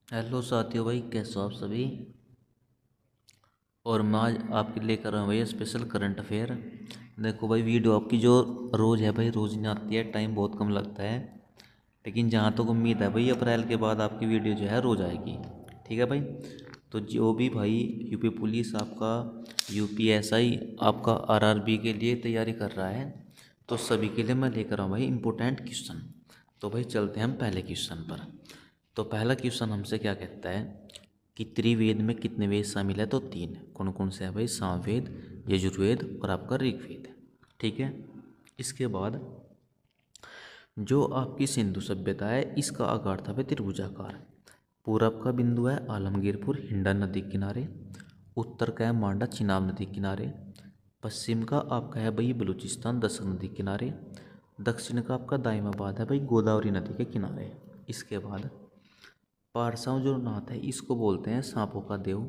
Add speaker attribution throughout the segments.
Speaker 1: Hello साथियों, भाई कैसे हो आप सभी। और मैं आज आपके लेकर आया हूँ भाई स्पेशल करंट अफेयर। देखो भाई, वीडियो आपकी जो रोज़ है भाई, रोज़ नहीं आती है, टाइम बहुत कम लगता है। लेकिन जहाँ तक उम्मीद है भाई, अप्रैल के बाद आपकी वीडियो जो है रोज़ आएगी। ठीक है भाई। तो जो भी भाई यूपी पुलिस आपका, यूपीएसआई आपका, आरआरबी के लिए तैयारी कर रहा है, तो सभी के लिए मैं लेकर आऊँ भाई इम्पोर्टेंट क्वेश्चन। तो भाई चलते हैं हम पहले क्वेश्चन पर। तो पहला क्वेश्चन हमसे क्या कहता है कि त्रिवेद में कितने वेद शामिल है। तो तीन। कौन कौन से है भाई? सामवेद, यजुर्वेद और आपका ऋग्वेद। ठीक है। इसके बाद जो आपकी सिंधु सभ्यता है, इसका आकार था भाई त्रिभुजाकार। पूरब का बिंदु है आलमगीरपुर हिंडन नदी किनारे। उत्तर का है मांडा चिनाब नदी किनारे। पश्चिम का आपका है भाई बलूचिस्तान दसक नदी किनारे। दक्षिण का आपका दाइमाबाद है भाई गोदावरी नदी के किनारे। इसके बाद पारसाओं जो नाथ है, इसको बोलते हैं सांपों का देव।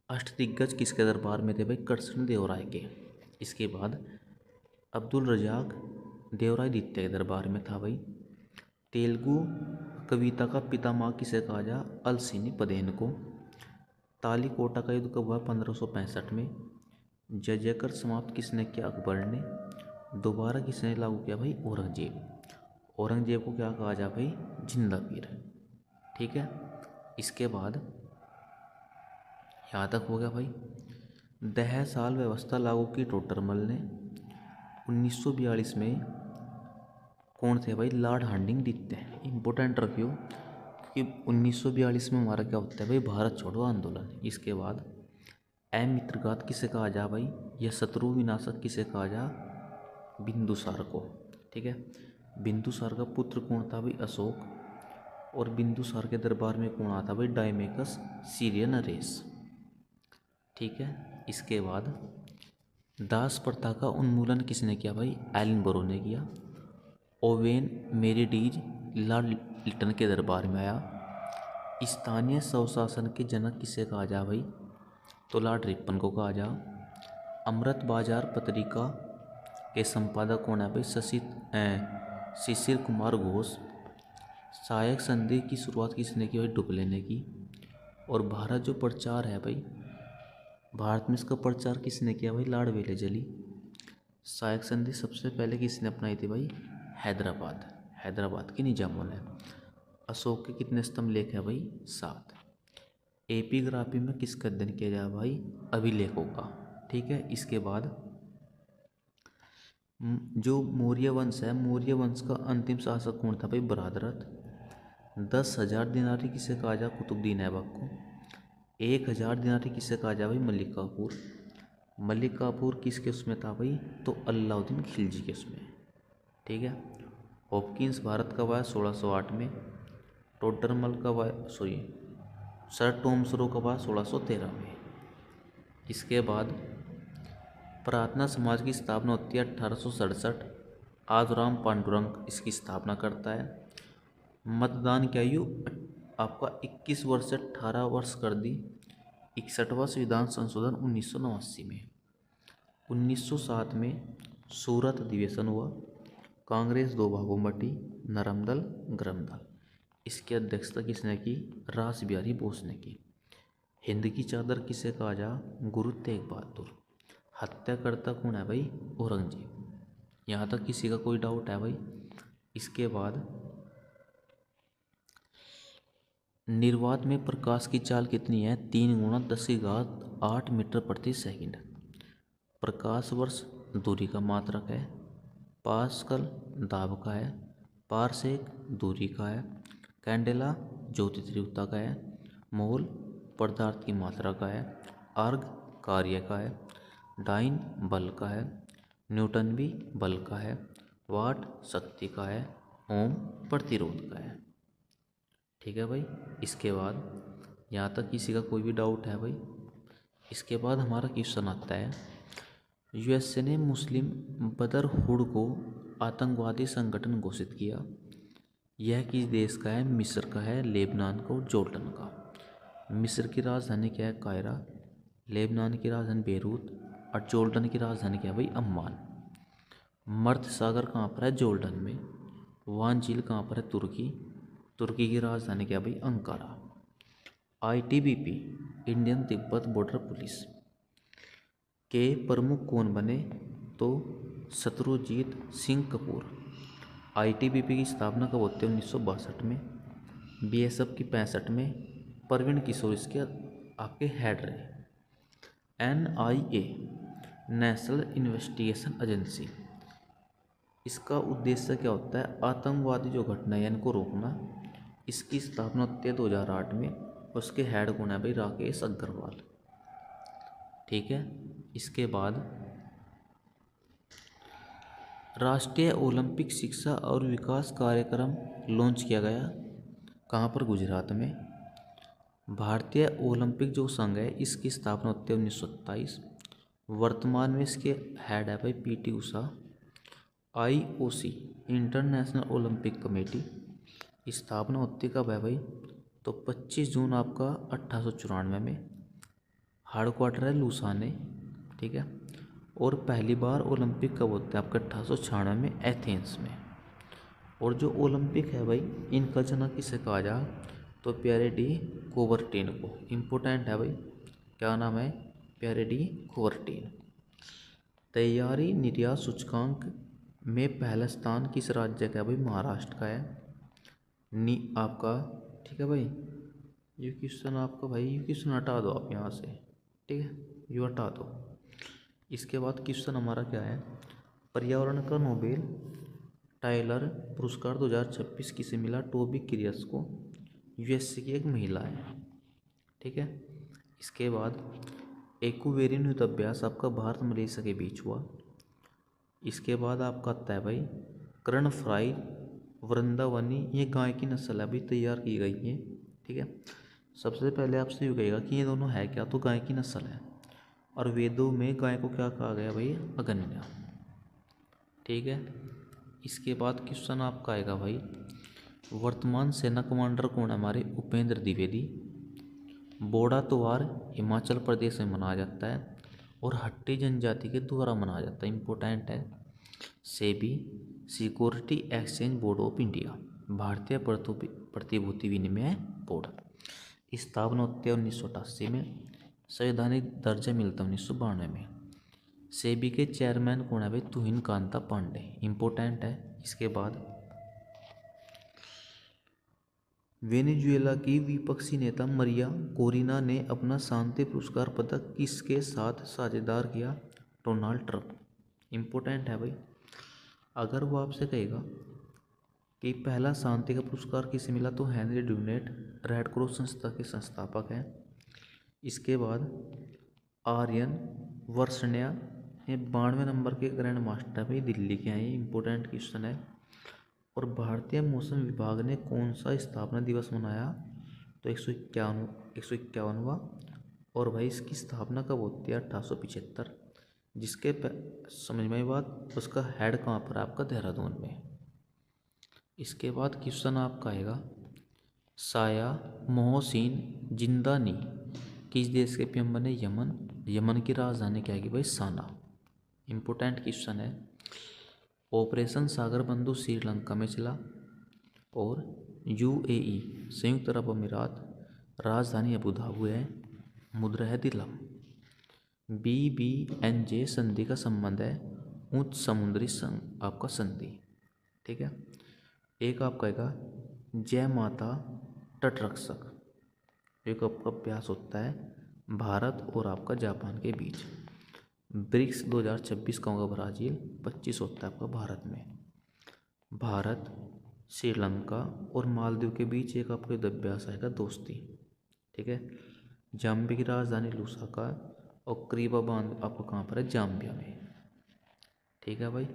Speaker 1: अष्टदिग्गज किसके दरबार में थे भाई? कृष्ण देव राय के। इसके बाद अब्दुल रजाक देवराय द्वितीय के दरबार में था भाई। तेलुगु कविता का पितामह किसे कहा जा? अलसिनी पदेन को। तालीकोटा का युद्ध कब हुआ? 1565 में। जय कर समाप्त किसने किया? अकबर ने। दोबारा किसने लागू किया भाई? औरंगजेब। औरंगजेब को क्या कहा जा भाई? जिंदा पीर। ठीक है। इसके बाद यहाँ तक हो गया भाई। 10 साल व्यवस्था लागू की टोडरमल ने। 1942 में कौन थे भाई? लॉर्ड हार्डिंग द्वितीय। इंपॉर्टेंट रखियो क्योंकि 1942 में हमारा क्या होता है भाई? भारत छोड़ो आंदोलन। इसके बाद मित्रघात किसे कहा जा भाई? यह शत्रु विनाशक किसे कहा जा? बिंदुसार को। ठीक है। बिंदुसार का पुत्र कौन था भाई? अशोक। और बिंदुसार के दरबार में कौन आता भाई? डायमेकस सीरियन रेस। ठीक है। इसके बाद दास प्रथा का उन्मूलन किसने किया भाई? एलन ने किया। ओवेन मेरिडीज लॉर्ड लिटन के दरबार में आया। स्थानीय स्वशासन के जनक किसे कहा जा भाई? तो लॉर्ड रिपन को कहा जा। अमृत बाजार पत्रिका के संपादक कौन है भाई? शिशिर कुमार घोष। सहायक संधि की शुरुआत किसने की भाई? डुप्ले ने की। और भारत जो प्रचार है भाई, भारत में इसका प्रचार किसने किया भाई? Lord Wellesley. सहायक संधि सबसे पहले किसने अपनाई थी भाई? हैदराबाद। हैदराबाद के निजामों ने। अशोक के कितने स्तंभ लेख है भाई? 7। एपिग्राफी में किसका अध्ययन किया जाए भाई? अभिलेखों का। ठीक है। इसके बाद जो मौर्य वंश है, मौर्य वंश का अंतिम शासक कौन था भाई? बृहद्रथ। 10,000 दिनारी किसे कहा जा? कुतुबुद्दीन ऐबक को। 1,000 दिनारी किसे कहा जा भाई? मलिक काफूर। मलिक काफूर किसके उसमें था भाई? तो अलाउद्दीन खिलजी के उसमें। ठीक है। हॉपकिंस भारत कब आया? 1608 में। टोडरमल कब आया? सर टॉमस रो कब आया? 1613 में। इसके बाद प्रार्थना समाज की स्थापना होती है 1867। आदुराम पांडुरंग इसकी स्थापना करता है। मतदान की आयु आपका 21 वर्ष से 18 वर्ष कर दी। 61वां संविधान संशोधन 1989 में। 1907 में सूरत अधिवेशन हुआ। कांग्रेस 2 भागों में बटी, नरम दल, गरम दल। इसकी अध्यक्षता किसने की? रास बिहारी बोस ने की। हिंद की चादर किसे कहा जा? गुरु तेग बहादुर। हत्याकर्ता कौन है भाई? औरंगजेब। यहाँ तक किसी का कोई डाउट है भाई? इसके बाद निर्वात में प्रकाश की चाल कितनी है? 3 × 10⁸ मीटर प्रति सेकंड। प्रकाश वर्ष दूरी का मात्रक है। पास्कल दाब का है। पारसेक दूरी का है। कैंडेला ज्योति तीव्रता का है। मोल पदार्थ की मात्रा का है। अर्ग कार्य का है। डाइन बल का है। न्यूटन भी बल का है। वाट शक्ति का है। ओम प्रतिरोध का है। ठीक है भाई। इसके बाद यहाँ तक किसी का कोई भी डाउट है भाई? इसके बाद हमारा क्वेश्चन आता है, यूएसए ने मुस्लिम ब्रदरहुड को आतंकवादी संगठन घोषित किया। यह किस देश का है? मिस्र का है, लेबनान का और जॉर्डन का। मिस्र की राजधानी क्या है? कायरा। लेबनान की राजधानी बेरूत। और जॉर्डन की राजधानी क्या है भाई? अम्मान। मर्द सागर कहाँ पर है? जॉर्डन में। वान झील कहाँ पर है? तुर्की। तुर्की की राजधानी क्या है भाई? Ankara. ITBP Indian Tibet border police के प्रमुख कौन बने? तो शत्रुजीत सिंह कपूर। आईटीबीपी की स्थापना कब होती है? 1962 में। बीएसएफ की 65 में। प्रवीण किशोर इसके आपके हेड रहे। एनआईए नेशनल इन्वेस्टिगेशन एजेंसी, इसका उद्देश्य क्या होता है? आतंकवादी जो घटना है इनको रोकना। इसकी स्थापना होती है 2008 में। उसके हेड कौन है भाई? राकेश अग्रवाल। ठीक है। इसके बाद राष्ट्रीय ओलंपिक शिक्षा और विकास कार्यक्रम लॉन्च किया गया। कहाँ पर? गुजरात में। भारतीय ओलंपिक जो संघ है इसकी स्थापना होती है 1927। वर्तमान में इसके हेड है भाई PT Usha. IOC international Olympic committee, स्थापना होती कब है भाई? तो 25 जून आपका 1894 में। हेडक्वार्टर है लुसाने। ठीक है। और पहली बार ओलंपिक कब होते हैं? आपका 1896 में एथेंस में। और जो ओलंपिक है भाई इनका जनक किसे कहा जा? तो प्यारे डी कोबर्टिन को। इम्पोर्टेंट है भाई, क्या नाम है? प्यारे डी कोबर्टिन। तैयारी निर्यात सूचकांक में पहला स्थान किस राज्य का है भाई? महाराष्ट्र का है। आपका ठीक है भाई। ये क्वेश्चन आपका भाई, ये क्वेश्चन हटा दो आप यहाँ से। ठीक है, ये हटा दो। इसके बाद क्वेश्चन हमारा क्या है? पर्यावरण का नोबेल टाइलर पुरस्कार 2026 किसे मिला? टोबी क्रियस को। यूएसए की एक महिला है। ठीक है। इसके बाद एक्वेरियन युद्ध अभ्यास आपका भारत मलेशिया के बीच हुआ। इसके बाद आपका आता है भाई कर्णफ्राई वृंदावनी, ये गाय की नस्ल है भाई, तैयार की गई है। ठीक है। सबसे पहले आपसे ये कहेगा कि ये दोनों है क्या? तो गाय की नस्ल है। और वेदों में गाय को क्या कहा गया भाई? अगन्य। ठीक है। इसके बाद क्वेश्चन आपका आएगा भाई वर्तमान सेना कमांडर कौन है हमारे? उपेंद्र द्विवेदी। बोड़ा त्योहार हिमाचल प्रदेश में मनाया जाता है और हट्टी जनजाति के द्वारा मनाया जाता है। इम्पोर्टेंट है। SEBI security exchange board of India, भारतीय प्रतिभूति विनिमय बोर्ड, स्थापना होती है 1988 में। संवैधानिक दर्जा मिलता है 1992 में। सेबी के चेयरमैन कौन है भाई? तुहिन कांता पांडे। इम्पोर्टेंट है। इसके बाद वेनेजुएला की विपक्षी नेता मरिया कोरिना ने अपना शांति पुरस्कार पदक किसके साथ साझेदार किया? Donald Trump. इम्पोर्टेंट है भाई। अगर वो आपसे कहेगा कि पहला शांति का पुरस्कार किसे मिला? तो हेनरी ड्यूनेट, रेड क्रॉस संस्था के संस्थापक हैं। इसके बाद आर्यन वर्षण्या, ये 92 नंबर के ग्रैंड मास्टर भाई, दिल्ली के हैं। ये इंपॉर्टेंट क्वेश्चन है। और भारतीय मौसम विभाग ने कौन सा स्थापना दिवस मनाया? तो 151वां। और भाई इसकी स्थापना कब होती है? 1875। जिसके समझ में बात, उसका हेड कहाँ पर है? आपका देहरादून में। इसके बाद क्वेश्चन आपका आएगा साया मोहसिन जिंदानी किस देश के पीएम बने? यमन। यमन की राजधानी क्या है भाई? साना। इम्पोर्टेंट क्वेश्चन है। ऑपरेशन सागर बंधु श्रीलंका में चला। और यूएई संयुक्त अरब अमीरात, राजधानी अबू धाबी है, मुद्रा है दिरहम। BBNJ संधि का संबंध है उच्च समुद्री आपका संधि। ठीक है। एक आपका आएगा जय माता तटरक्षक, एक आपका अभ्यास होता है भारत और आपका जापान के बीच। ब्रिक्स 2026 का होगा ब्राज़ील, 25 होता है आपका भारत में। भारत, श्रीलंका और मालदीव के बीच एक आपको युद्ध अभ्यास आएगा दोस्ती। ठीक है। जाम्बिया की राजधानी लुसाका और करीबा बांध आपको कहाँ पर है? जाम्बिया में। ठीक है भाई।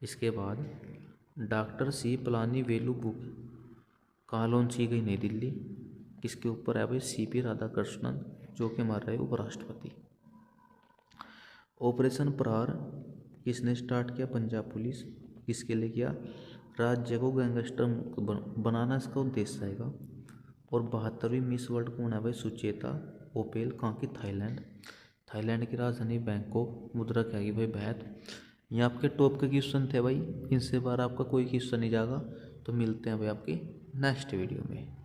Speaker 1: इसके बाद doctor C Palani Velu book कहाँ लॉन्च की गई? नई दिल्ली। किसके ऊपर है भाई? CP राधाकृष्णन, जो कि हमारे उपराष्ट्रपति। ऑपरेशन प्रहार किसने स्टार्ट किया? पंजाब पुलिस। किसके लिए किया? राज्य को गैंगस्टर बनाना इसका उद्देश्य रहेगा। और 72वीं मिस वर्ल्ड कौन है भाई? सुचेता ओपेल, कहाँ की? थाईलैंड। थाईलैंड की राजधानी बैंकॉक, मुद्रा क्या है भाई? बैत। ये आपके टॉप के क्वेश्चन थे भाई, इनसे बार आपका कोई क्वेश्चन नहीं जाएगा। तो मिलते हैं भाई आपकी नेक्स्ट वीडियो में।